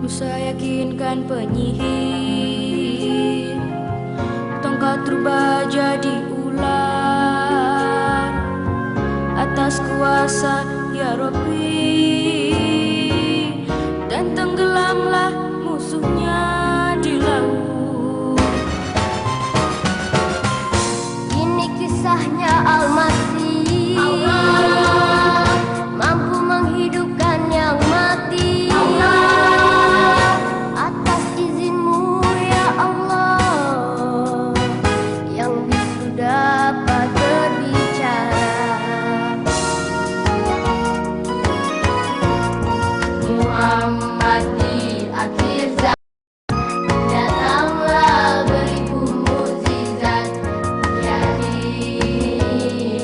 Musa yakinkan penyihir, tongkat rubah jadi ular. Atas kuasa ya Rabbi, dan tenggelamlah musuhnya di laut. Ini kisahnya Al-Masih, Allah mampu menghidupkan yang mati. Allah atas izinmu ya Allah, yang bisu dapat berbicara. Muhammad di akhir zaman, datanglah beribu mukjizat, yakni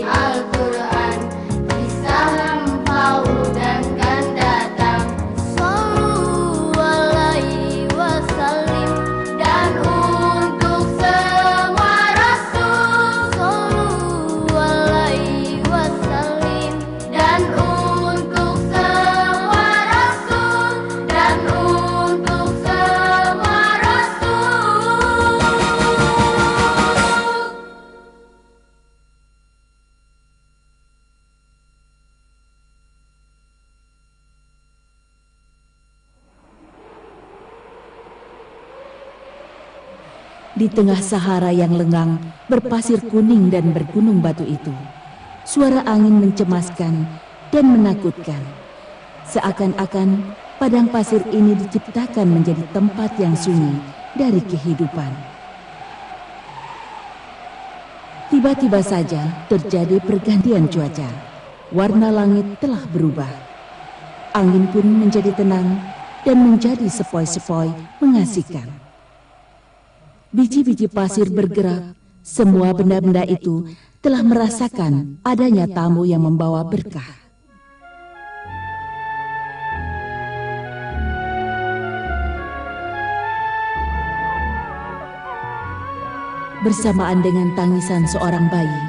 Al-Quran, kisah lampau dan kan datang. Sallu alaihi wasallim, dan untuk semua rasul. Sallu alaihi wasallim, dan untuk semua rasul, dan untuk semua rasul. Di tengah Sahara yang lengang, berpasir kuning dan bergunung batu itu, suara angin mencemaskan dan menakutkan. Seakan-akan padang pasir ini diciptakan menjadi tempat yang sunyi dari kehidupan. Tiba-tiba saja terjadi pergantian cuaca. Warna langit telah berubah. Angin pun menjadi tenang dan menjadi sepoi-sepoi mengasihkan. Biji-biji pasir bergerak. Semua benda-benda itu telah merasakan adanya tamu yang membawa berkah. Bersamaan dengan tangisan seorang bayi,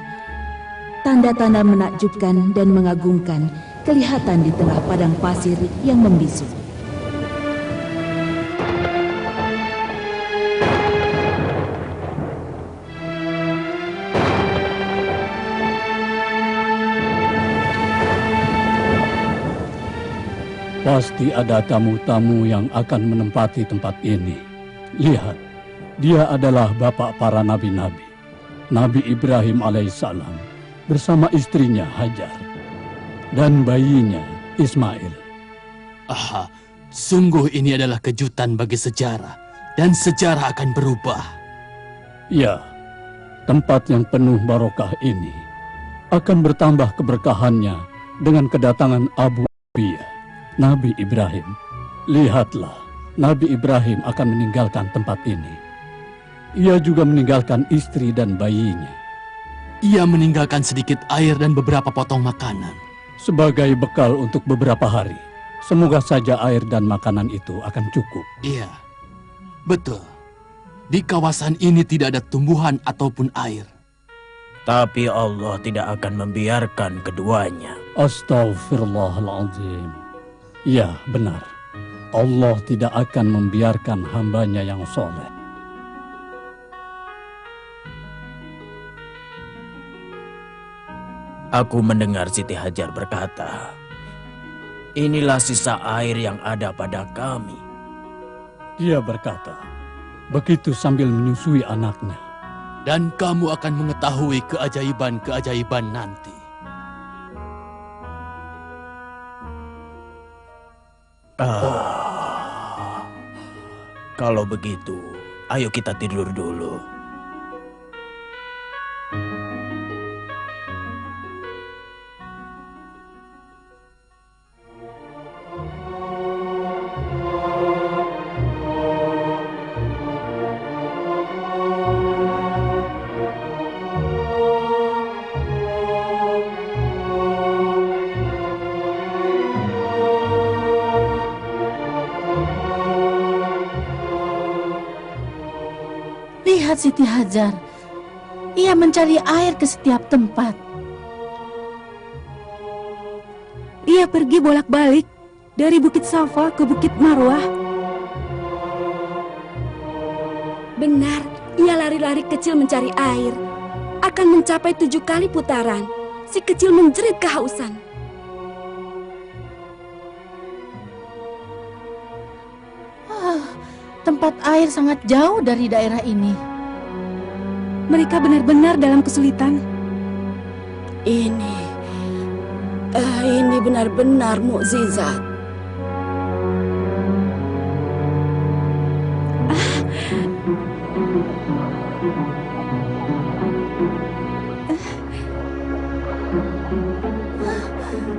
tanda-tanda menakjubkan dan mengagumkan kelihatan di tengah padang pasir yang membisu. Pasti ada tamu-tamu yang akan menempati tempat ini. Lihat, dia adalah bapak para nabi-nabi, Nabi Ibrahim alaihissalam bersama istrinya Hajar dan bayinya Ismail. Aha, sungguh ini adalah kejutan bagi sejarah, dan sejarah akan berubah. Ya, tempat yang penuh barokah ini akan bertambah keberkahannya dengan kedatangan Abu Abiyah, Nabi Ibrahim. Lihatlah, Nabi Ibrahim akan meninggalkan tempat ini. Ia juga meninggalkan istri dan bayinya. Ia meninggalkan sedikit air dan beberapa potong makanan Sebagai bekal untuk beberapa hari. Semoga saja air dan makanan itu akan cukup. Iya, betul. Di kawasan ini tidak ada tumbuhan ataupun air. Tapi Allah tidak akan membiarkan keduanya. Astaghfirullahaladzim. Ya, benar. Allah tidak akan membiarkan hambanya yang soleh. Aku mendengar Siti Hajar berkata, inilah sisa air yang ada pada kami. Dia berkata, begitu sambil menyusui anaknya. Dan kamu akan mengetahui keajaiban-keajaiban nanti. Kalau begitu, ayo kita tidur dulu. Lihat Siti Hajar, ia mencari air ke setiap tempat. Ia pergi bolak-balik dari Bukit Safa ke Bukit Marwah benar. Ia lari-lari kecil mencari air. Akan mencapai 7 kali putaran. Si kecil menjerit kehausan. Tempat air sangat jauh dari daerah ini. Mereka benar-benar dalam kesulitan. Ini benar-benar mukjizat.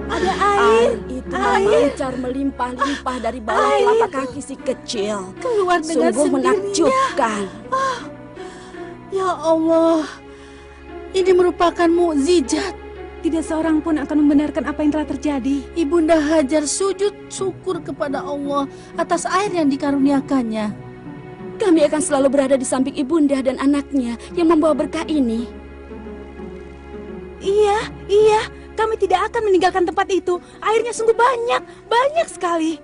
Ada air. Itu memancar melimpah-limpah dari bawah telapak kaki si kecil. Keluar dengan Sungguh sendirinya. menakjubkan. Ya Allah, ini merupakan mukjizat. Tidak seorang pun akan membenarkan apa yang telah terjadi. Ibunda Hajar sujud syukur kepada Allah atas air yang dikaruniakannya. Kami akan selalu berada di samping ibunda dan anaknya yang membawa berkah ini. Iya, kami tidak akan meninggalkan tempat itu. Airnya sungguh banyak sekali.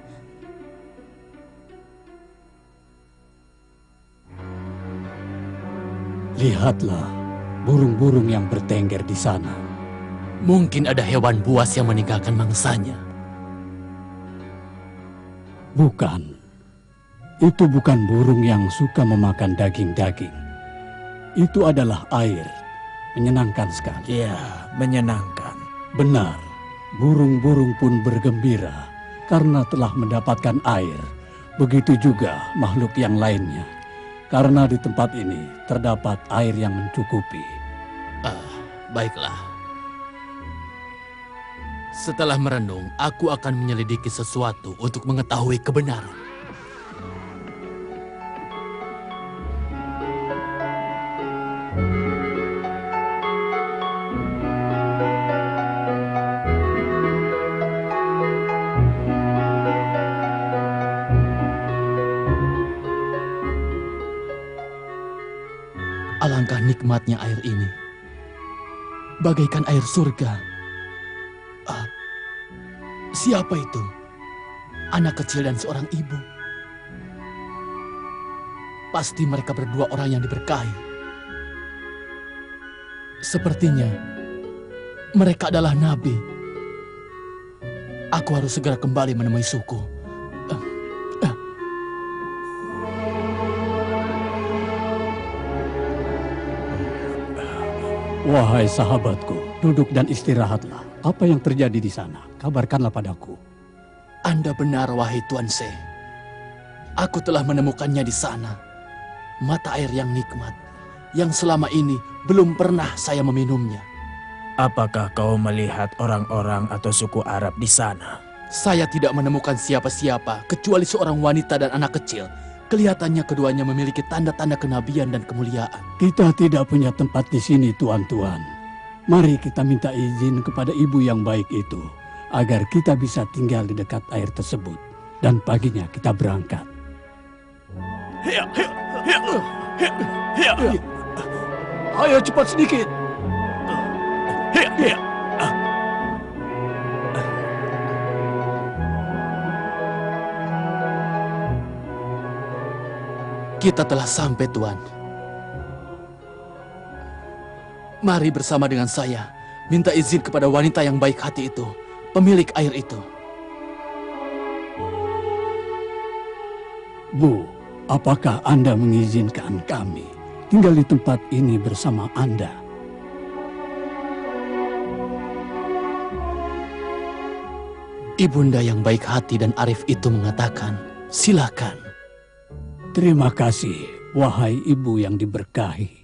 Lihatlah burung-burung yang bertengger di sana. Mungkin ada hewan buas yang meninggalkan mangsanya. Bukan. Itu bukan burung yang suka memakan daging-daging. Itu adalah air. Menyenangkan sekali. Ya, menyenangkan. Benar, burung-burung pun bergembira karena telah mendapatkan air. Begitu juga makhluk yang lainnya. Karena di tempat ini terdapat air yang mencukupi. Baiklah. Setelah merenung, aku akan menyelidiki sesuatu untuk mengetahui kebenaran. Alangkah nikmatnya air ini. Bagaikan air surga. Siapa itu? Anak kecil dan seorang ibu. Pasti mereka berdua orang yang diberkahi. Sepertinya mereka adalah nabi. Aku harus segera kembali menemui suku. Wahai sahabatku, duduk dan istirahatlah. Apa yang terjadi di sana? Kabarkanlah padaku. Anda benar, wahai Tuan Se. Aku telah menemukannya di sana. Mata air yang nikmat, yang selama ini belum pernah saya meminumnya. Apakah kau melihat orang-orang atau suku Arab di sana? Saya tidak menemukan siapa-siapa kecuali seorang wanita dan anak kecil. Kelihatannya keduanya memiliki tanda-tanda kenabian dan kemuliaan. Kita tidak punya tempat di sini, tuan-tuan. Mari kita minta izin kepada ibu yang baik itu, agar kita bisa tinggal di dekat air tersebut. Dan paginya kita berangkat. Ayo cepat sedikit. Kita telah sampai, Tuan. Mari bersama dengan saya, minta izin kepada wanita yang baik hati itu, pemilik air itu. Bu, apakah Anda mengizinkan kami tinggal di tempat ini bersama Anda? Ibunda yang baik hati dan arif itu mengatakan, silakan. Terima kasih, wahai ibu yang diberkahi.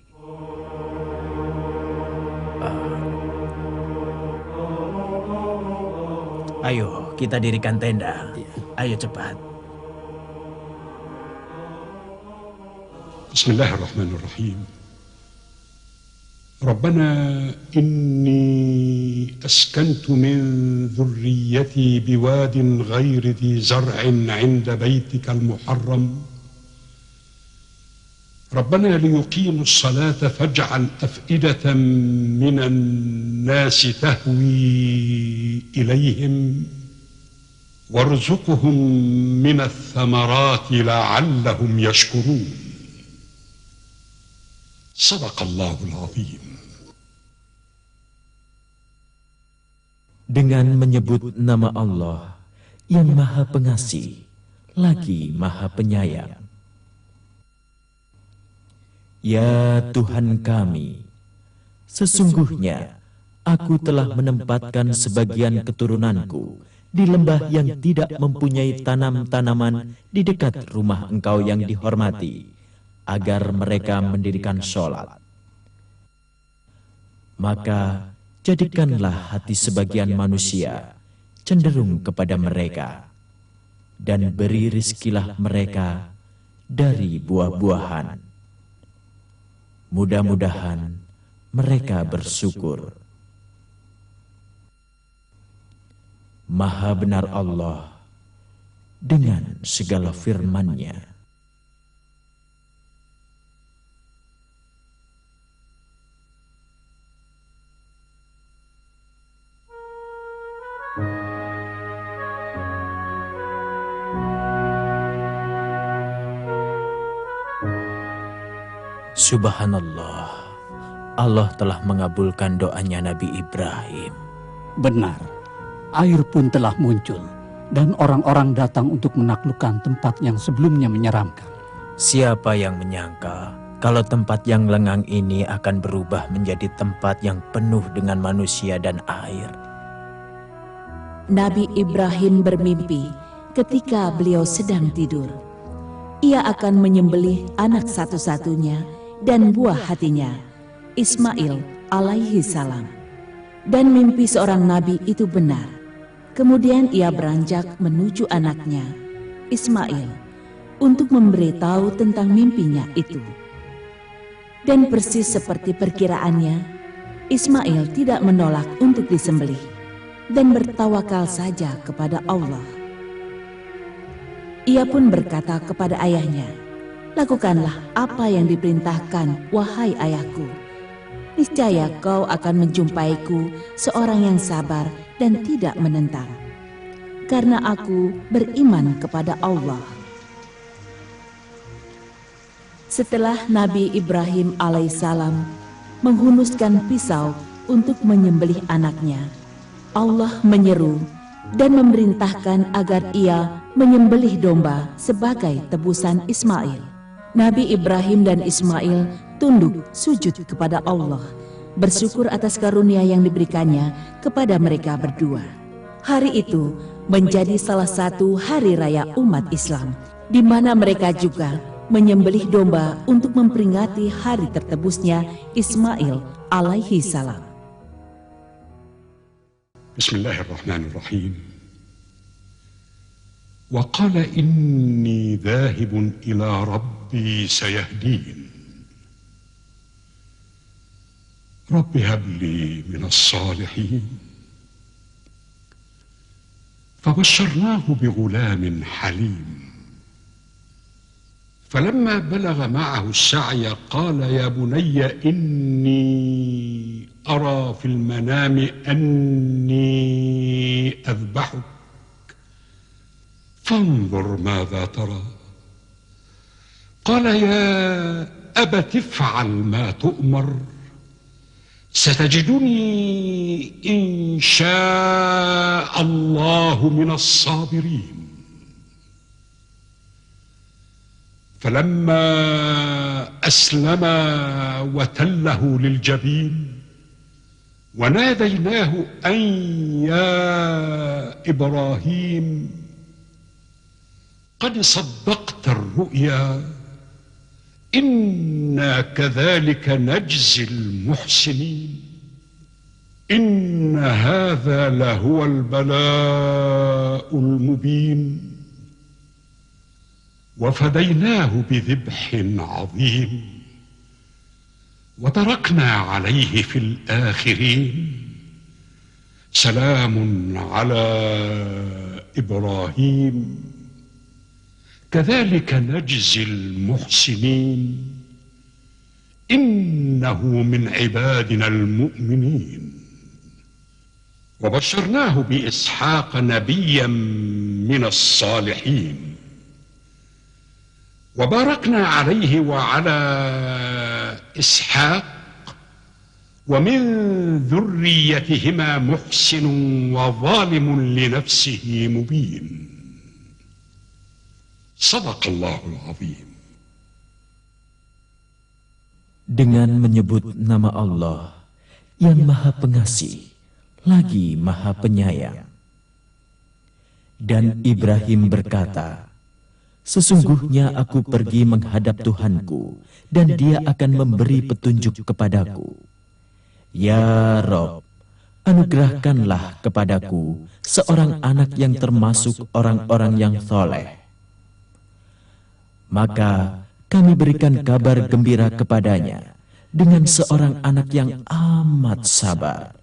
Ayo, kita dirikan tenda. Ayo cepat. Bismillahirrahmanirrahim. ربنا إني أسكنت من ذريتي بواد غير ذي زرع عند بيتك المحرم ربنا ليقيموا الصلاة فاجعل أفئدة من الناس تهوي إليهم وارزقهم من الثمرات لعلهم يشكرون Sadaqallahul Azim. Dengan menyebut nama Allah yang Maha Pengasih lagi Maha Penyayang. Ya Tuhan kami, sesungguhnya aku telah menempatkan sebagian keturunanku di lembah yang tidak mempunyai tanam-tanaman di dekat rumah Engkau yang dihormati, agar mereka mendirikan sholat. Maka jadikanlah hati sebagian manusia cenderung kepada mereka, dan beri rizkilah mereka dari buah-buahan. Mudah-mudahan mereka bersyukur. Maha benar Allah dengan segala firman-Nya. Subhanallah, Allah telah mengabulkan doanya Nabi Ibrahim. Benar, air pun telah muncul, dan orang-orang datang untuk menaklukkan tempat yang sebelumnya menyeramkan. Siapa yang menyangka kalau tempat yang lengang ini akan berubah menjadi tempat yang penuh dengan manusia dan air? Nabi Ibrahim bermimpi ketika beliau sedang tidur. Ia akan menyembelih anak satu-satunya dan buah hatinya, Ismail alaihi salam. Dan mimpi seorang nabi itu benar. Kemudian ia beranjak menuju anaknya, Ismail, untuk memberitahu tentang mimpinya itu. Dan persis seperti perkiraannya, Ismail tidak menolak untuk disembelih dan bertawakal saja kepada Allah. Ia pun berkata kepada ayahnya, "Lakukanlah apa yang diperintahkan, wahai ayahku. Niscaya kau akan menjumpaiku seorang yang sabar dan tidak menentang, karena aku beriman kepada Allah." Setelah Nabi Ibrahim alaihissalam menghunuskan pisau untuk menyembelih anaknya, Allah menyeru dan memerintahkan agar ia menyembelih domba sebagai tebusan Ismail. Nabi Ibrahim dan Ismail tunduk sujud kepada Allah, bersyukur atas karunia yang diberikannya kepada mereka berdua. Hari itu menjadi salah satu hari raya umat Islam, di mana mereka juga menyembelih domba untuk memperingati hari tertebusnya Ismail alaihi salam. Bismillahirrahmanirrahim. Wa qala inni dhahibun ila rabbi sayahdin. Rabbi habli minas salihin. Fabashsharnahu bighulamin halim. فلما بلغ معه السعي قال يا بني إني أرى في المنام أني أذبحك فانظر ماذا ترى قال يا أبت افعل ما تؤمر ستجدني إن شاء الله من الصابرين فلما أسلما وتله للجبين وناديناه أن يا إبراهيم قد صدقت الرؤيا إنا كذلك نجزي المحسنين إن هذا لهو البلاء المبين وفديناه بذبح عظيم وتركنا عليه في الآخرين سلام على إبراهيم كذلك نجزي المحسنين إنه من عبادنا المؤمنين وبشرناه بإسحاق نبيا من الصالحين وباركنا عليه وعلى إسحاق ومن ذريتهما محسن وظالم لنفسه مبين. صدق الله العظيم. Dengan menyebut nama Allah yang Maha Pengasih lagi Maha Penyayang. Dan Ibrahim berkata, sesungguhnya aku pergi menghadap Tuhanku dan Dia akan memberi petunjuk kepadaku. Ya Rob, anugerahkanlah kepadaku seorang anak yang termasuk orang-orang yang soleh. Maka kami berikan kabar gembira kepadanya dengan seorang anak yang amat sabar.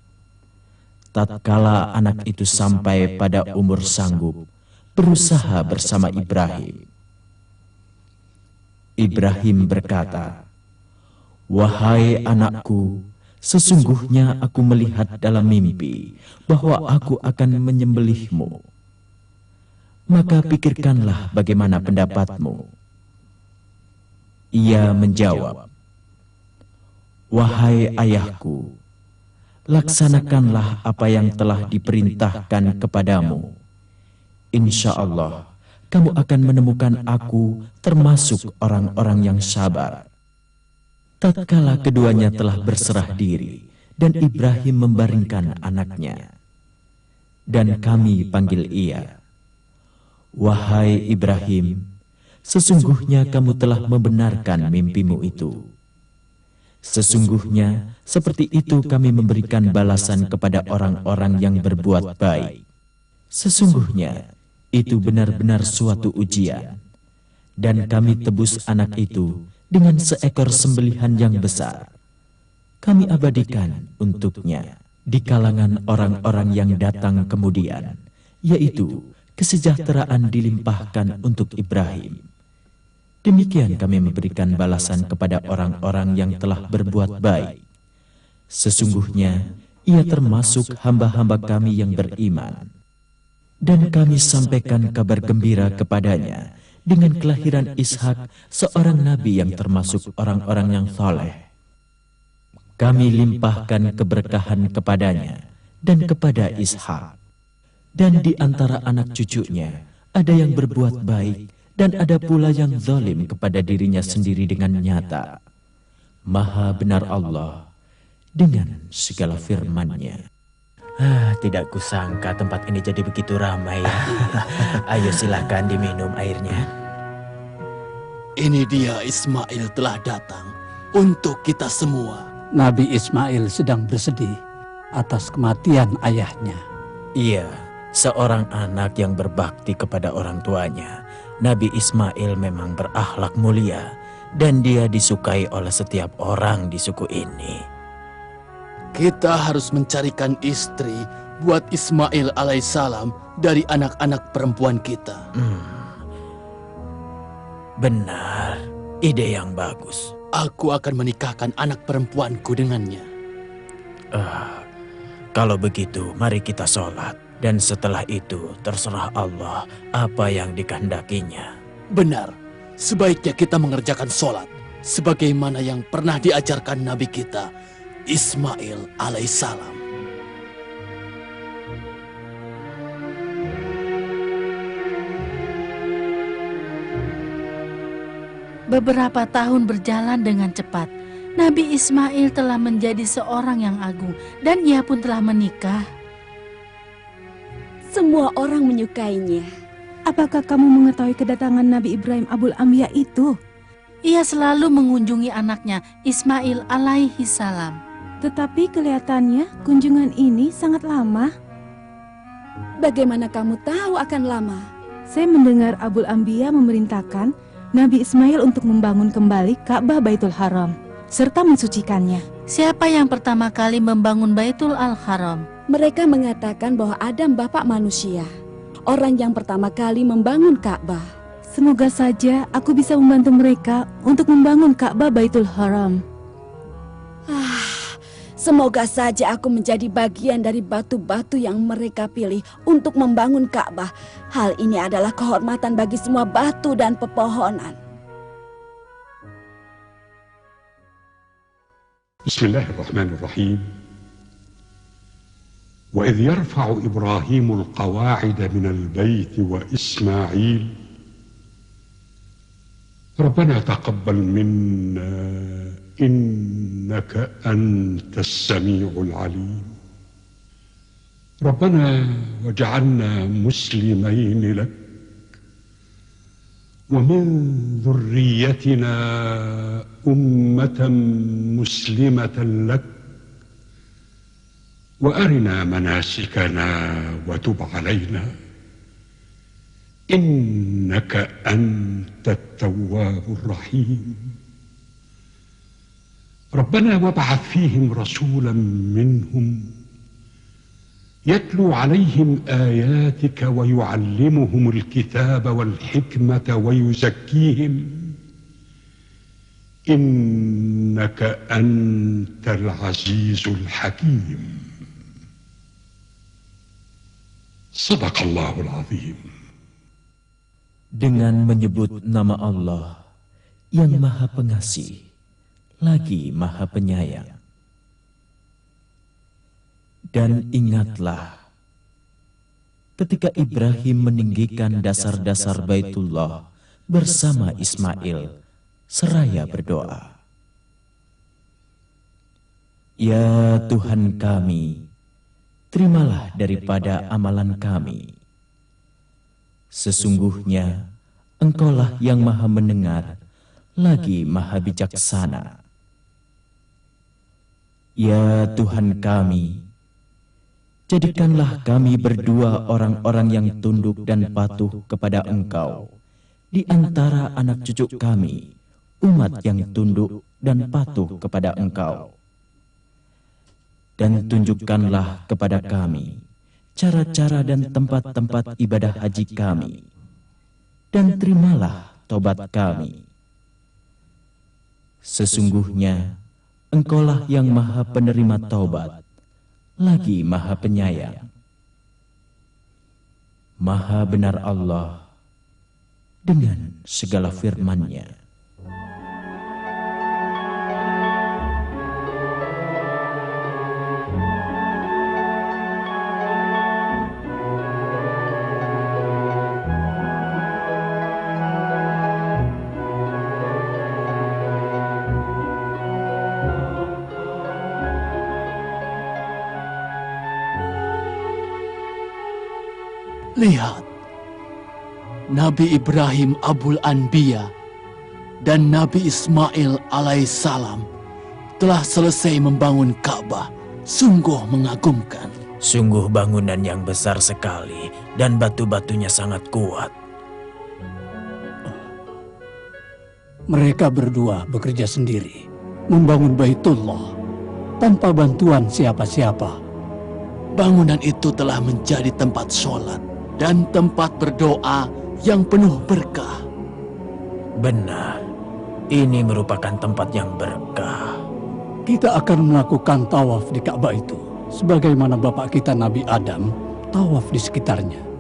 Tatkala anak itu sampai pada umur sanggup, berusaha bersama Ibrahim. Ibrahim berkata, "Wahai anakku, sesungguhnya aku melihat dalam mimpi bahwa aku akan menyembelihmu. Maka pikirkanlah bagaimana pendapatmu." Ia menjawab, "Wahai ayahku, laksanakanlah apa yang telah diperintahkan kepadamu. Insya Allah, kamu akan menemukan aku termasuk orang-orang yang sabar." Tatkala keduanya telah berserah diri, dan Ibrahim membaringkan anaknya, dan kami panggil ia, "Wahai Ibrahim, sesungguhnya kamu telah membenarkan mimpimu itu. Sesungguhnya seperti itu kami memberikan balasan kepada orang-orang yang berbuat baik. Sesungguhnya itu benar-benar suatu ujian. Dan kami tebus anak itu dengan seekor sembelihan yang besar. Kami abadikan untuknya di kalangan orang-orang yang datang kemudian, yaitu kesejahteraan dilimpahkan untuk Ibrahim. Demikian kami memberikan balasan kepada orang-orang yang telah berbuat baik. Sesungguhnya ia termasuk hamba-hamba kami yang beriman. Dan kami sampaikan kabar gembira kepadanya dengan kelahiran Ishak, seorang nabi yang termasuk orang-orang yang saleh. Kami limpahkan keberkahan kepadanya dan kepada Ishak. Dan di antara anak cucunya ada yang berbuat baik, dan ada pula yang zalim kepada dirinya sendiri dengan nyata. Maha benar Allah dengan segala firman-Nya. Tidak kusangka tempat ini jadi begitu ramai. Ayo silakan diminum airnya. Ini dia Ismail telah datang untuk kita semua. Nabi Ismail sedang bersedih atas kematian ayahnya. Iya, seorang anak yang berbakti kepada orang tuanya. Nabi Ismail memang berakhlak mulia dan dia disukai oleh setiap orang di suku ini. Kita harus mencarikan istri buat Ismail alaihissalam dari anak-anak perempuan kita. Benar, ide yang bagus. Aku akan menikahkan anak perempuanku dengannya. Kalau begitu, mari kita sholat. Dan setelah itu, terserah Allah apa yang dikehendakinya. Benar, sebaiknya kita mengerjakan sholat sebagaimana yang pernah diajarkan Nabi kita, Ismail alaihissalam. Beberapa tahun berjalan dengan cepat. Nabi Ismail telah menjadi seorang yang agung dan ia pun telah menikah. Semua orang menyukainya. Apakah kamu mengetahui kedatangan Nabi Ibrahim Abul Anbiya itu? Ia selalu mengunjungi anaknya Ismail alaihi salam. Tetapi kelihatannya kunjungan ini sangat lama. Bagaimana kamu tahu akan lama? Saya mendengar Abul Anbiya memerintahkan Nabi Ismail untuk membangun kembali Ka'bah Baitul Haram serta mensucikannya. Siapa yang pertama kali membangun Baitul Al-Haram? Mereka mengatakan bahwa Adam bapak manusia, orang yang pertama kali membangun Ka'bah. Semoga saja aku bisa membantu mereka untuk membangun Ka'bah Baitul Haram. Semoga saja aku menjadi bagian dari batu-batu yang mereka pilih untuk membangun Ka'bah. Hal ini adalah kehormatan bagi semua batu dan pepohonan. بسم الله الرحمن الرحيم وإذ يرفع إبراهيم القواعد من البيت وإسماعيل ربنا تقبل منا إنك أنت السميع العليم ربنا واجعلنا مسلمين لك ومن ذريتنا أمة مسلمة لك وأرنا مناسكنا وتب علينا إنك أنت التواب الرحيم ربنا وابعث فيهم رسولا منهم يتلو عليهم آياتك ويعلمهم الكتاب والحكمة ويزكيهم إنك أنت العزيز الحكيم صدق الله العظيم. Dengan menyebut nama Allah yang Maha Pengasih lagi Maha Penyayang. Dan ingatlah ketika Ibrahim meninggikan dasar-dasar Baitullah bersama Ismail seraya berdoa, Ya Tuhan kami, terimalah daripada amalan kami. Sesungguhnya Engkaulah yang Maha Mendengar lagi Maha Bijaksana. Ya Tuhan kami, jadikanlah kami berdua orang-orang yang tunduk dan patuh kepada Engkau di antara anak cucu kami, umat yang tunduk dan patuh kepada Engkau. Dan tunjukkanlah kepada kami cara-cara dan tempat-tempat ibadah haji kami, dan terimalah tobat kami. Sesungguhnya Engkaulah yang Maha Penerima Taubat, lagi Maha Penyayang. Maha benar Allah dengan segala firman-Nya. Lihat, Nabi Ibrahim Abul Anbiya dan Nabi Ismail alaihissalam telah selesai membangun Ka'bah. Sungguh mengagumkan. Sungguh bangunan yang besar sekali dan batu-batunya sangat kuat. Mereka berdua bekerja sendiri, membangun Baitullah tanpa bantuan siapa-siapa. Bangunan itu telah menjadi tempat sholat dan tempat berdoa yang penuh berkah. Benar, ini merupakan tempat yang berkah. Kita akan melakukan tawaf di Ka'bah itu, sebagaimana bapak kita Nabi Adam tawaf di sekitarnya.